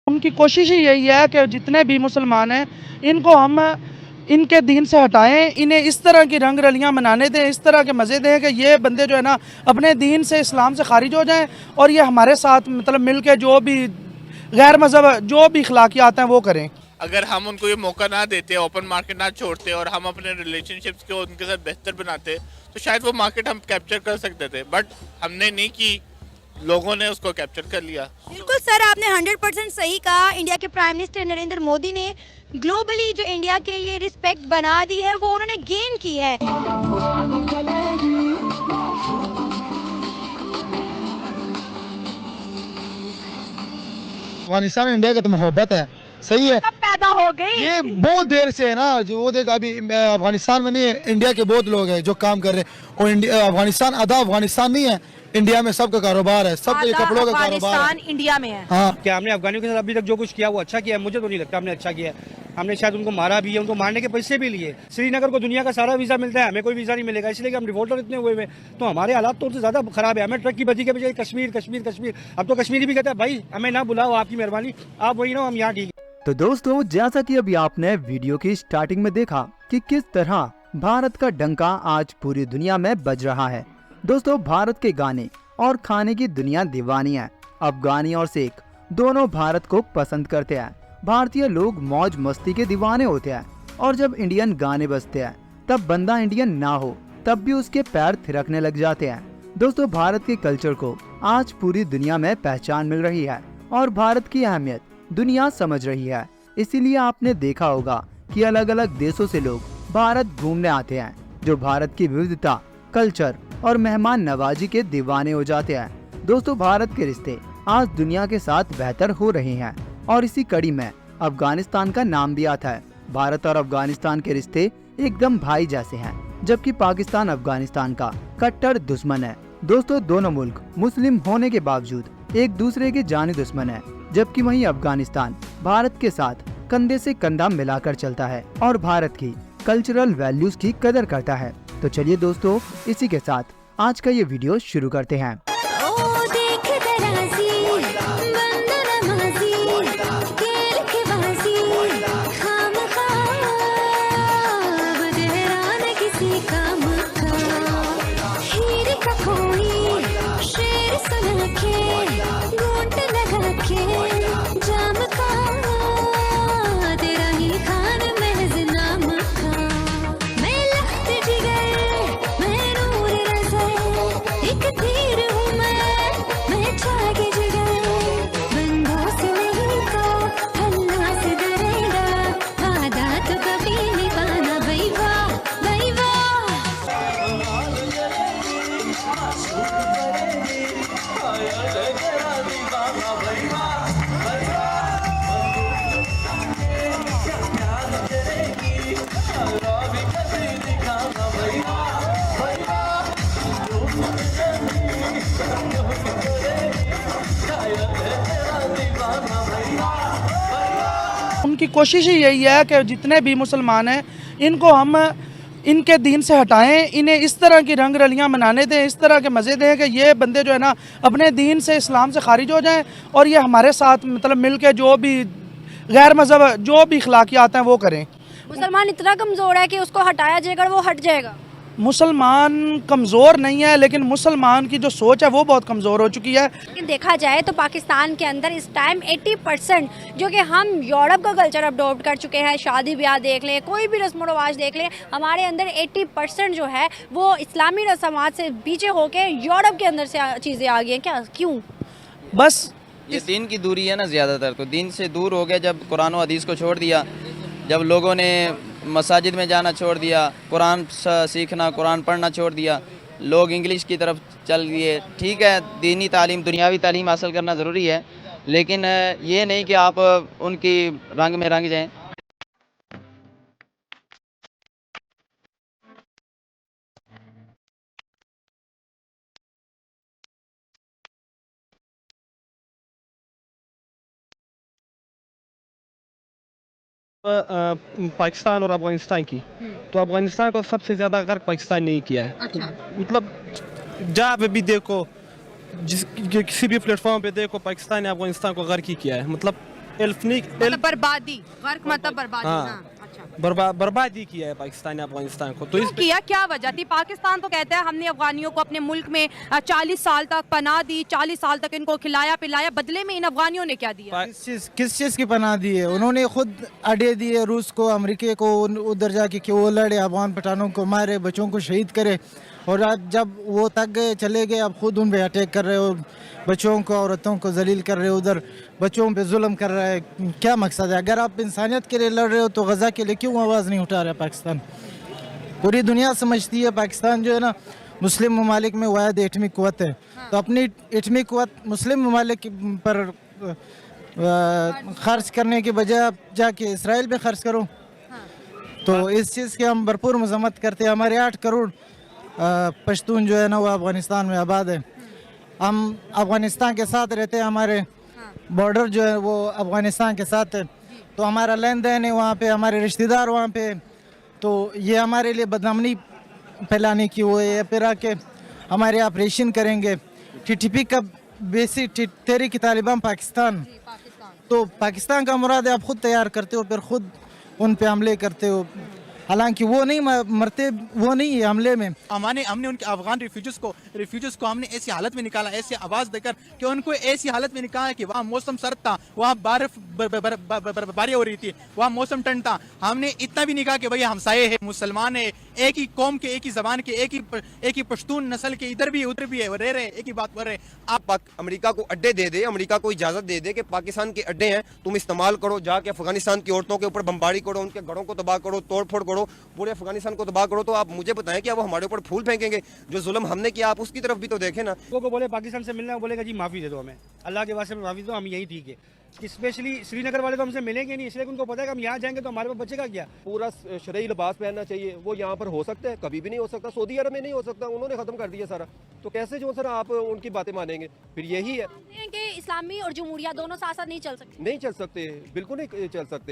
उनकी कोशिश ही यही है कि जितने भी मुसलमान हैं इनको हम इनके दीन से हटाएं, इन्हें इस तरह की रंग रलियां मनाने दें, इस तरह के मज़े दें कि ये बंदे जो है ना अपने दीन से, इस्लाम से खारिज हो जाएं और ये हमारे साथ मतलब मिल के जो भी गैर मज़हब जो भी अखलाकियात हैं वो करें। अगर हम उनको ये मौका ना देते, ओपन मार्केट ना छोड़ते और हम अपने रिलेशनशिप्स को उनके साथ बेहतर बनाते तो शायद वो मार्केट हम कैप्चर कर सकते थे, बट हमने नहीं की, लोगों ने उसको कैप्चर कर लिया। बिल्कुल सर, आपने 100% सही कहा। इंडिया के प्राइम मिनिस्टर नरेंद्र मोदी ने ग्लोबली जो इंडिया के लिए रिस्पेक्ट बना दी है वो उन्होंने गेन की है। अफगानिस्तान इंडिया की तो मोहब्बत है, सही है। कब पैदा हो गई? ये बहुत देर से है ना, जो वो देख अभी अफगानिस्तान में नहीं है, इंडिया के बहुत लोग हैं जो काम कर रहे हैं। और इंडिया अफगानिस्तान आधा अफगानिस्तान नहीं है, इंडिया में सबका कारोबार है, सबके कपड़ों का कारोबार है। इंडिया में है। हाँ, क्या हमने अफगानियों के साथ अभी तक जो कुछ किया वो अच्छा किया है? मुझे तो नहीं लगता हमने अच्छा किया है। हमने शायद उनको मारा भी है, उनको मारने के पैसे भी लिए। श्रीनगर को दुनिया का सारा वीजा मिलता है, हमें कोई वीजा नहीं मिलेगा, इसलिए कि हम रिवोल्टर इतने हुए हैं। तो हमारे हालात तो उससे ज्यादा खराब है। हमें ट्रक की बजी के बजाय कश्मीर कश्मीर कश्मीर, अब तो कश्मीरी भी कहता है भाई हमें ना बुलाओ, आपकी मेहरबानी, आप वही ना, हम यहाँ ठीक है। तो दोस्तों, जैसा कि अभी आपने वीडियो की स्टार्टिंग में देखा कि किस तरह भारत का डंका आज पूरी दुनिया में बज रहा है। दोस्तों, भारत के गाने और खाने की दुनिया दीवानी है। अफगानी और सिख दोनों भारत को पसंद करते हैं। भारतीय लोग मौज मस्ती के दीवाने होते हैं और जब इंडियन गाने बजते हैं तब बंदा इंडियन ना हो तब भी उसके पैर थिरकने लग जाते हैं। दोस्तों, भारत के कल्चर को आज पूरी दुनिया में पहचान मिल रही है और भारत की अहमियत दुनिया समझ रही है। इसीलिए आपने देखा होगा कि अलग अलग देशों से लोग भारत घूमने आते हैं, जो भारत की विविधता, कल्चर और मेहमान नवाजी के दीवाने हो जाते हैं। दोस्तों, भारत के रिश्ते आज दुनिया के साथ बेहतर हो रहे हैं और इसी कड़ी में अफगानिस्तान का नाम भी आता है। भारत और अफगानिस्तान के रिश्ते एकदम भाई जैसे हैं, जबकि पाकिस्तान अफगानिस्तान का कट्टर दुश्मन है। दोस्तों, दोनों मुल्क मुस्लिम होने के बावजूद एक दूसरे के जानी दुश्मन है, जबकि वहीं अफगानिस्तान भारत के साथ कंधे से कंधा मिलाकर चलता है और भारत की कल्चरल वैल्यूज की कदर करता है। तो चलिए दोस्तों, इसी के साथ आज का ये वीडियो शुरू करते हैं। उनकी कोशिश ही यही है कि जितने भी मुसलमान हैं इनको हम इनके दीन से हटाएं, इन्हें इस तरह की रंग रलियां मनाने दें, इस तरह के मज़े दें कि ये बंदे जो है ना अपने दीन से, इस्लाम से खारिज हो जाएं और ये हमारे साथ मतलब मिल के जो भी गैर मज़हब जो भी अखलाकियात हैं वो करें। मुसलमान इतना कमजोर है कि उसको हटाया जाएगा वो हट जाएगा। मुसलमान कमज़ोर नहीं है, लेकिन मुसलमान की जो सोच है वो बहुत कमज़ोर हो चुकी है। लेकिन देखा जाए तो पाकिस्तान के अंदर इस टाइम 80% जो कि हम यूरोप का कल्चर अडॉप्ट कर चुके हैं। शादी ब्याह देख लें, कोई भी रस्म रवाज देख लें, हमारे अंदर 80% जो है वो इस्लामी रस्मात से पीछे होके यूरोप के अंदर से चीज़ें आ गई हैं। क्या, क्यों? बस ये दीन की दूरी है ना, ज़्यादातर तो दीन से दूर हो गया। जब कुरान और हदीस को छोड़ दिया, जब लोगों ने मसाजिद में जाना छोड़ दिया, कुरान सीखना, कुरान पढ़ना छोड़ दिया, लोग इंग्लिश की तरफ चल दिए। ठीक है, दीनी तालीम, दुनियावी तालीम हासिल करना ज़रूरी है, लेकिन ये नहीं कि आप उनकी रंग में रंग जाएं। पाकिस्तान और अफगानिस्तान की, तो अफगानिस्तान को सबसे ज़्यादा गर्क पाकिस्तान नहीं किया है। अच्छा। मतलब जहाँ पे भी देखो, किसी भी प्लेटफॉर्म पे देखो, पाकिस्तान ने अफगानिस्तान को गर्क ही किया है। मतलब इल्फनी बर्बादी, गर्क मतलब बर्बादी। हाँ। हाँ, अच्छा। बर्बादी किया है पाकिस्तान ने अफगानिस्तान को। तो क्यों किया, क्या वजह थी? पाकिस्तान तो कहता है हमने अफगानियों को अपने मुल्क में 40 साल तक पनाह दी, 40 साल तक इनको खिलाया पिलाया, बदले में इन अफगानियों ने क्या दिया? किस चीज़ की पनाह दी है? उन्होंने खुद अड्डे दिए रूस को, अमेरिके को, उधर जाके कि वो लड़े, अफगान पठानों को मारे, बच्चों को शहीद करे। और अब जब वो थक गए चले गए, अब खुद उन पे अटैक कर रहे हो, बच्चों को औरतों को जलील कर रहे हो, उधर बच्चों पे जुल्म कर रहा है। क्या मकसद है? अगर आप इंसानियत के लिए लड़ रहे हो तो गज़ा के लिए क्यों आवाज़ नहीं उठा रहा है पाकिस्तान? पूरी दुनिया समझती है पाकिस्तान जो है ना मुस्लिम ममालिक में वाहिद एटमी कुव्वत है। तो अपनी एटमी कुव्वत मुस्लिम ममालिक पर खर्च करने के बजाय आप जाके इसराइल पे खर्च करो। तो इस चीज़ की हम भरपूर मजम्मत करते हैं। हमारे 8 करोड़ पश्तून जो है ना वो अफ़गानिस्तान में आबाद है। हम अफ़गानिस्तान के साथ रहते हैं, हमारे बॉर्डर जो है वो अफ़गानिस्तान के साथ है। तो हमारा लेन देन है वहाँ पे, हमारे रिश्तेदार वहाँ पे। तो ये हमारे लिए बदनामी फैलाने की वो है, फिर आके हमारे ऑपरेशन करेंगे। TTP का बेसिक तहरीक तालिबान पाकिस्तान, तो पाकिस्तान का मुराद है आप खुद तैयार करते हो, फिर खुद उन पे हमले करते हो। हालांकि वो नहीं मरते, वो नहीं है हमले में। हमने उनके अफगान रिफ्यूजीज को हमने ऐसी हालत में निकाला, ऐसी आवाज़ देकर कि उनको ऐसी हालत में निकाला कि वहाँ मौसम सर्द था, वहाँ बर्फबारी हो रही थी, वहाँ मौसम ठंड था। हमने इतना भी नहीं कहा कि भैया हमसाये है, मुसलमान है, एक ही कौम के, एक ही जबान के, एक ही पश्तून नस्ल के, इधर भी उधर भी है, रह रहे एक ही बात कर रहे। आप अमेरिका को अड्डे दे दे, अमेरिका को इजाजत दे दे कि पाकिस्तान के अड्डे हैं, तुम इस्तेमाल करो, जाके अफगानिस्तान की औरतों के ऊपर बमबारी करो, उनके घरों को तबाह करो, तोड़ फोड़ करो, पूरे अफगानिस्तान को तबाह करो। तो आप मुझे बताएं कि अब हमारे ऊपर फूल फेंकेंगे? जो जुल्म हमने किया आप उसकी तरफ भी तो देखें ना। लोगों को बोले पाकिस्तान से मिलना, बोलेगा जी माफ़ी दे दो हमें, अल्लाह के वास्ते माफ़ी दो, हम यही ठीक है। स्पेशली श्रीनगर वाले तो हमसे मिलेंगे नहीं, इसलिए उनको पता है कि हम यहाँ जाएंगे तो हमारे पास बचेगा क्या। पूरा शरई लिबास पहनना चाहिए, वो यहाँ पर हो सकता है? कभी भी नहीं हो सकता। सऊदी अरब में नहीं हो सकता, उन्होंने ख़त्म कर दिया सारा। तो कैसे जो सर आप उनकी बातें मानेंगे? फिर यही है कि इस्लामी और जमहूरिया दोनों साथ साथ नहीं चल सकते। नहीं चल सकते, बिल्कुल नहीं चल सकते।